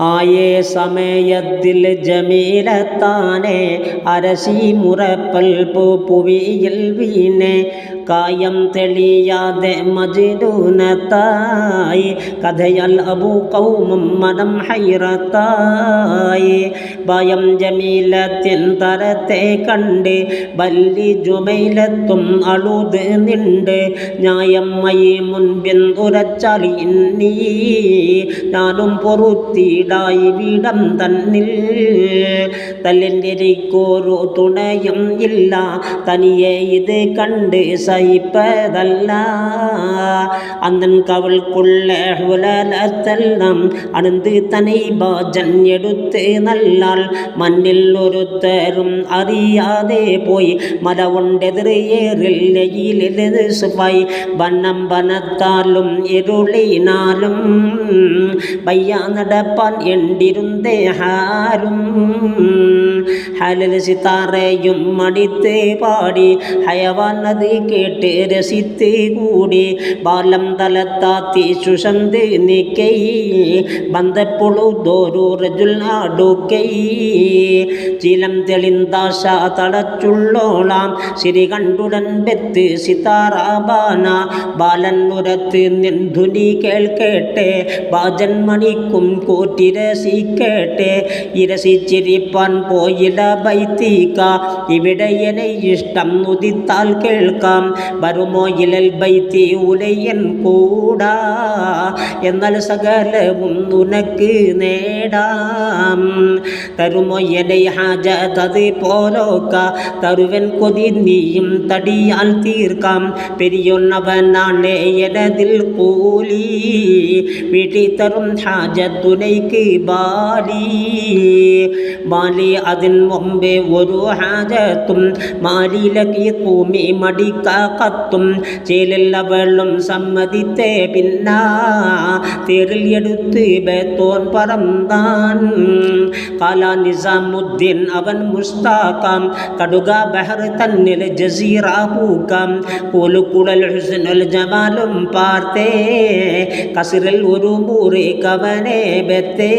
ആയേ സമയത്തിൽ ജമീലത്താനെ അരസി മുറപ്പൽ പുവിയിൽ വീണെ കായം തെളിയാതെ മജ്നൂനത്തായി കഥയൽ അബു കൗമും മനം ഹൈറത്തായി ഭയം ജമീലത്തിൻ തരത്തെ കണ്ട് ബല്ലി ജുമൈലത്തും അളുത് നിണ്ട് ന്യായമ്മയി മുൻപിൻ ഉരച്ചാൽ ഇന്നീ ഞാനും പൊറുത്തിടായി വിടം തന്നിൽ തല്ലിൻ്റെരിക്കോരു തുണയും ഇല്ല തനിയെ ഇത് കണ്ട് സഹിപ്പതല്ല അന്നൻ കവൾക്കുള്ള ഹുലലത്തെല്ലാം അണന്ത് തനി ബാജൻ എടുത്ത് നല്ലാൽ മണ്ണിൽ ഒരുത്തരും അറിയാതെ പോയി മലകൊണ്ടെതിരേറില്ലയിലെത് സുഫായി വണ്ണം വനത്താലും ഇരുളിനാലും പയ്യ നടപ്പാൻ എണ്ടിരുന്നേ ഹാരും ഹലൽ സിതാറയും മടിത്ത് പാടി ഹയവാൻ അത് കേട്ട് രസിത്ത് കൂടി ബാലം തലത്താത്തി സുഷന്ത് നീക്കൈ ബന്ധപ്പൊഴുതോരു റജുൽ അടുക്കൈ ചിലം തെളിന്താശ തടച്ചുള്ളോളാം സിരി കണ്ടുടൻ ബെത്ത് സിതാറാബാന ബാലൻ ഉരത്ത് നിന്ധുനി കേൾക്കേട്ടെ ബാജൻ മണിക്കും കൂറ്റിരസിക്കേട്ടെ ഇരസിച്ചിരിപ്പാൻ പോയിട ബൈത്തിക്ക ഇവിടെ എന്നെ ഇഷ്ടം ഉദിത്താൽ കേൾക്കാം വരുമോ ഇലൽ ബൈത്തി ഉലയൻ കൂടാ എന്നാൽ സകലവും ഉനക്ക് നേടാം തരുമോ എന്നെ ഹാജ തത് പോലോക്ക തരുവൻ കൊതി നീയും തടിയാൽ തീർക്കാം പെരിയൊന്നവനാണ് എനതിൽ കൂലി വീട്ടി തരും ഹാജ തുനൈക്ക് ബാലി അതിൻ മുമ്പേ ഒരു ഹാജത്തും മാലിലക്കി കൂമി മടിക്ക കത്തും ചേലെല്ലവളും സമ്മതിത്തേ പിന്നാ തേരിൽ എടുത്ത് ബേത്തോൻ പറന്താൻ കാല നിസാമുദ്ദീൻ അവൻ മുസ്താക്കാം കടുക ബഹർ തന്നിൽ ജസീറ പൂക്കാം കൂലുക്കുടൽ ഹുസ്നുൽ ജമാലും പാർത്തേ കസിറിൽ ഒരു മൂറി കവനെ ബെത്തേ